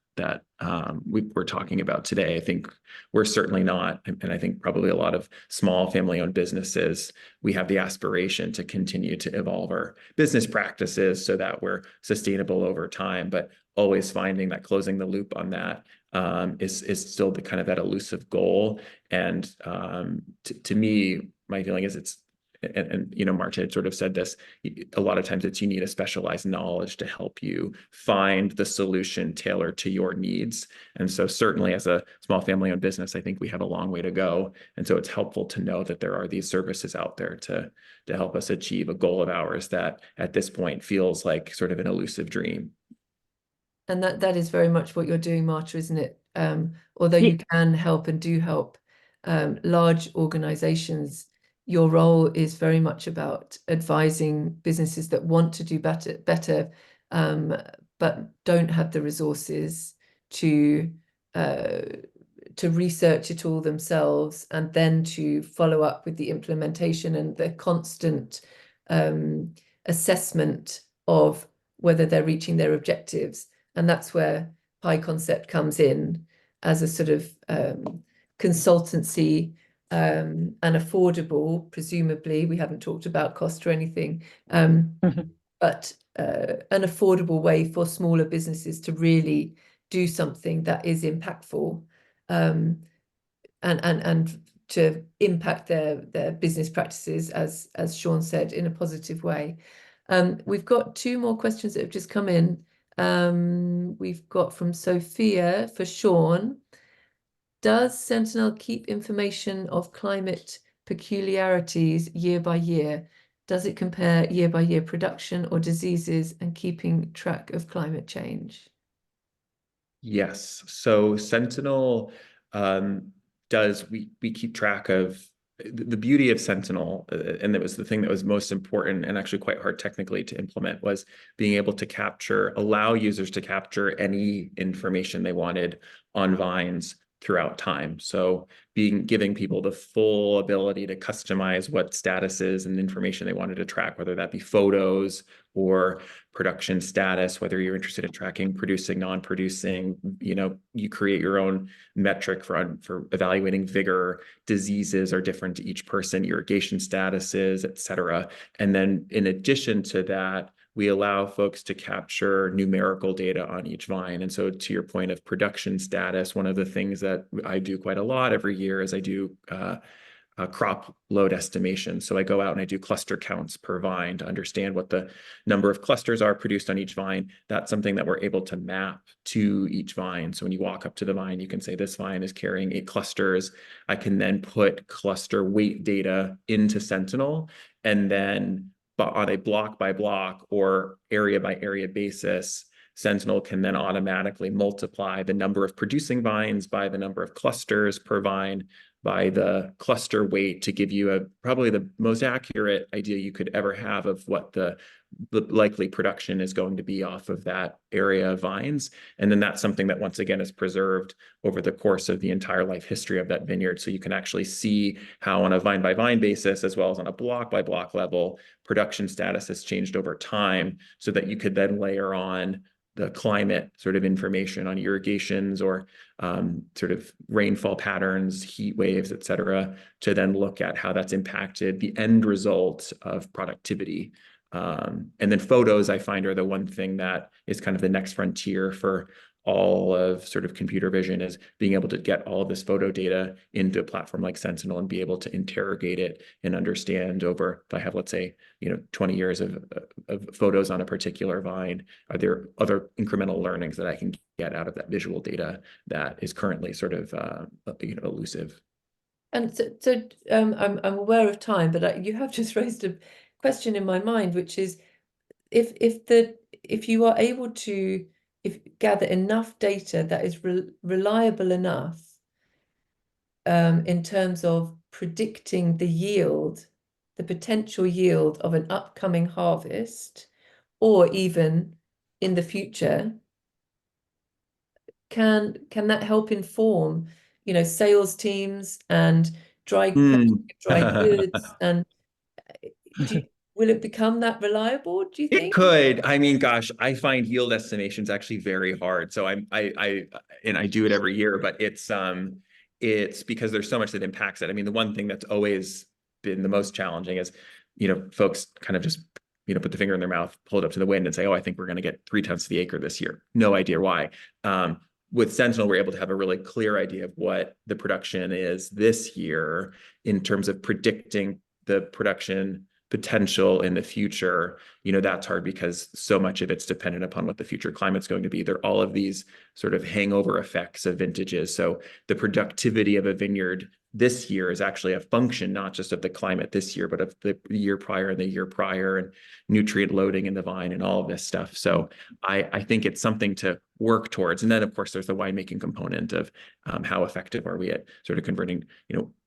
B: we're talking about today. I think we're certainly not, and I think probably a lot of small family-owned businesses, we have the aspiration to continue to evolve our business practices so that we're sustainable over time, but always finding that closing the loop on that is still the kind of that elusive goal. And to me, my feeling is and Marta had sort of said this, a lot of times you need a specialized knowledge to help you find the solution tailored to your needs. And so certainly as a small family-owned business, I think we have a long way to go. And so it's helpful to know that there are these services out there to help us achieve a goal of ours that at this point feels like sort of an elusive dream.
A: And that is very much what you're doing, Marta, isn't it? Although you can help and do help large organizations, your role is very much about advising businesses that want to do better, but don't have the resources to research it all themselves, and then to follow up with the implementation and the constant assessment of whether they're reaching their objectives. And that's where Pi Concept comes in as a sort of consultancy, and affordable, presumably. We haven't talked about cost or anything, but an affordable way for smaller businesses to really do something that is impactful, and to impact their business practices, as Shawn said, in a positive way. We've got 2 more questions that have just come in. We've got from Sophia for Shawn. Does Sentinel keep information of climate peculiarities year by year? Does it compare year by year production or diseases and keeping track of climate change?
B: Yes. So Sentinel we keep track of the beauty of Sentinel, and it was the thing that was most important and actually quite hard technically to implement, was being able to allow users to capture any information they wanted on vines throughout time. So giving people the full ability to customize what statuses and information they wanted to track, whether that be photos or production status, whether you're interested in tracking producing, non-producing, you create your own metric for evaluating vigor. Diseases are different to each person, irrigation statuses, et cetera. And then in addition to that, we allow folks to capture numerical data on each vine. And so to your point of production status, one of the things that I do quite a lot every year is I do a crop load estimation. So I go out and I do cluster counts per vine to understand what the number of clusters are produced on each vine. That's something that we're able to map to each vine. So when you walk up to the vine, you can say this vine is carrying 8 clusters. I can then put cluster weight data into Sentinel, and then on a block by block or area by area basis, Sentinel can then automatically multiply the number of producing vines by the number of clusters per vine by the cluster weight to give you probably the most accurate idea you could ever have of what the likely production is going to be off of that area of vines. And then that's something that once again is preserved over the course of the entire life history of that vineyard. So you can actually see how on a vine by vine basis, as well as on a block by block level, production status has changed over time, so that you could then layer on the climate sort of information on irrigations or sort of rainfall patterns, heat waves, et cetera, to then look at how that's impacted the end result of productivity. And then photos, I find, are the one thing that is kind of the next frontier for all of sort of computer vision, is being able to get all of this photo data into a platform like Sentinel and be able to interrogate it and understand over, if I have, let's say, 20 years of photos on a particular vine, are there other incremental learnings that I can get out of that visual data that is currently sort of elusive?
A: And so I'm aware of time, but you have just raised a question in my mind, which is if you are able to gather enough data that is reliable enough in terms of predicting the yield, the potential yield of an upcoming harvest, or even in the future, can that help inform, sales teams and dry goods? And will it become that reliable, do you think?
B: It could. I mean, gosh, I find yield estimations actually very hard. So I do it every year, but it's because there's so much that impacts it. I mean, the one thing that's always been the most challenging is, folks kind of just, put the finger in their mouth, hold it up to the wind and say, oh, I think we're going to get 3 tons to the acre this year. No idea why. With Sentinel, we're able to have a really clear idea of what the production is this year in terms of predicting the production potential in the future. That's hard because so much of it's dependent upon what the future climate's going to be. There are all of these sort of hangover effects of vintages. So the productivity of a vineyard this year is actually a function not just of the climate this year, but of the year prior and the year prior, and nutrient loading in the vine and all of this stuff. So I think it's something to work towards. And then of course there's the winemaking component of how effective are we at sort of converting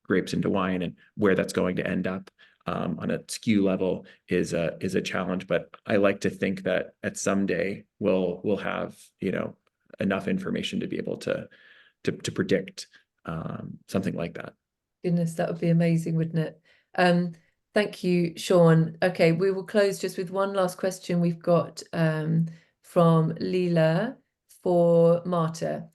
B: grapes into wine, and where that's going to end up on a SKU level is a challenge. But I like to think that at some day we'll have enough information to be able to predict something like that.
A: Goodness, that would be amazing, wouldn't it? Thank you, Shawn. Okay, we will close just with one last question we've got from Leela for Marta.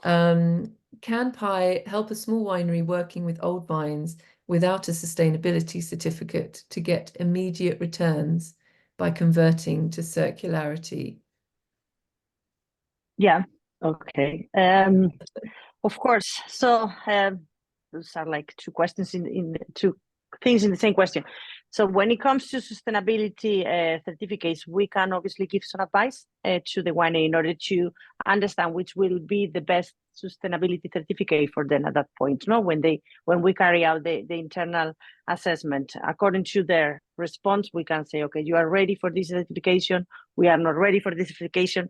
A: Can Pi help a small winery working with old vines without a sustainability certificate to get immediate returns by converting to circularity?
C: Yeah, okay. Of course. So those are like 2 questions in 2 things in the same question. So when it comes to sustainability certificates, we can obviously give some advice to the winery in order to understand which will be the best sustainability certificate for them at that point. When we carry out the internal assessment, according to their response, we can say, okay, you are ready for this certification. We are not ready for this certification.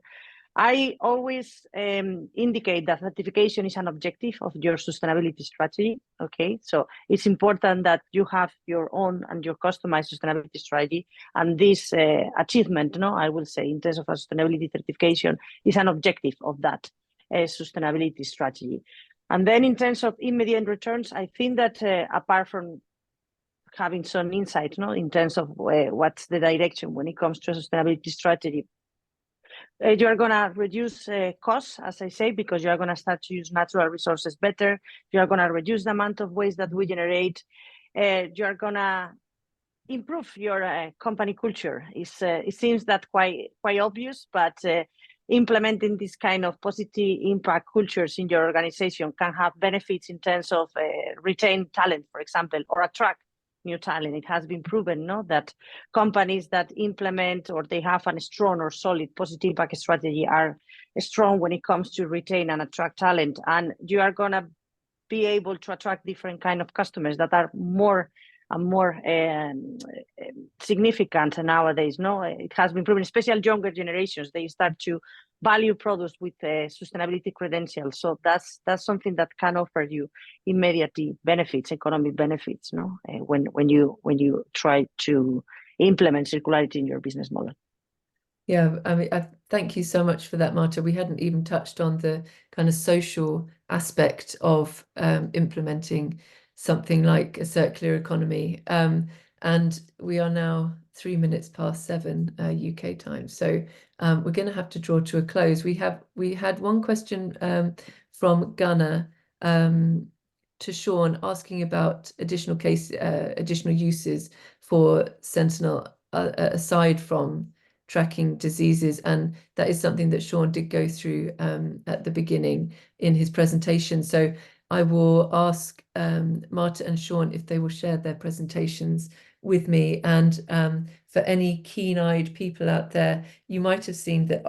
C: I always indicate that certification is an objective of your sustainability strategy. Okay, so it's important that you have your own and your customized sustainability strategy. And this achievement, I will say, in terms of a sustainability certification, is an objective of that sustainability strategy. And then in terms of immediate returns, I think that apart from having some insight, in terms of what's the direction when it comes to a sustainability strategy, you are going to reduce costs, as I say, because you are going to start to use natural resources better. You are going to reduce the amount of waste that we generate. You are going to improve your company culture. It seems that quite obvious, but implementing this kind of positive impact cultures in your organization can have benefits in terms of retain talent, for example, or attract new talent. It has been proven, that companies that implement or they have a strong or solid positive impact strategy are strong when it comes to retain and attract talent. And you are going to be able to attract different kind of customers that are more and more significant nowadays. It has been proven, especially younger generations, they start to value products with sustainability credentials. So that's something that can offer you immediate benefits, economic benefits, when you try to implement circularity in your business model.
A: Yeah, I mean, thank you so much for that, Marta. We hadn't even touched on the kind of social aspect of implementing something like a circular economy. And we are now 3 minutes past 7 UK time. So we're going to have to draw to a close. We had one question from Gunnar to Shawn asking about additional uses for Sentinel aside from tracking diseases, and that is something that Shawn did go through at the beginning in his presentation. So I will ask Marta and Shawn if they will share their presentations with me. And for any keen-eyed people out there, you might have seen that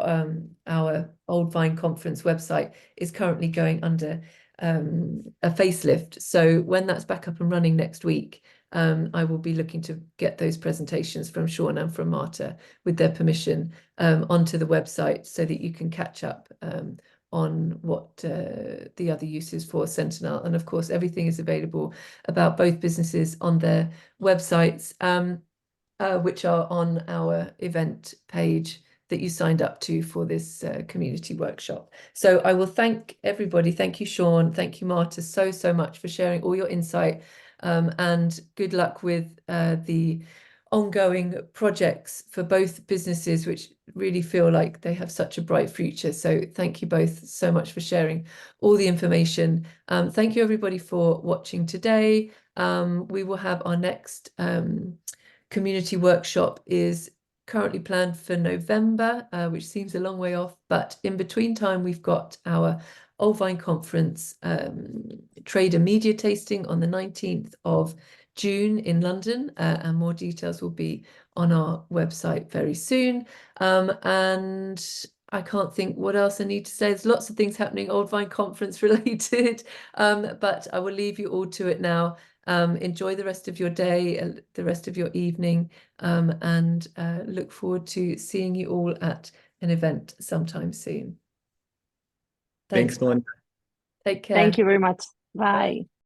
A: our Old Vine Conference website is currently going under a facelift. So when that's back up and running next week, I will be looking to get those presentations from Shawn and from Marta, with their permission, onto the website so that you can catch up on what the other uses for Sentinel. And of course, everything is available about both businesses on their websites, which are on our event page that you signed up to for this community workshop. So I will thank everybody. Thank you, Shawn. Thank you, Marta, so much for sharing all your insight. And good luck with the ongoing projects for both businesses, which really feel like they have such a bright future. So thank you both so much for sharing all the information. Thank you, everybody, for watching today. We will have our next community workshop is currently planned for November, which seems a long way off, but in between time we've got our Old Vine Conference trade and media tasting on the 19th of June in London, and more details will be on our website very soon. And I can't think what else I need to say. There's lots of things happening Old Vine Conference related, but I will leave you all to it now. Enjoy the rest of your day, the rest of your evening, and look forward to seeing you all at an event sometime soon.
B: Thanks, Belinda.
A: Take care.
C: Thank you very much. Bye.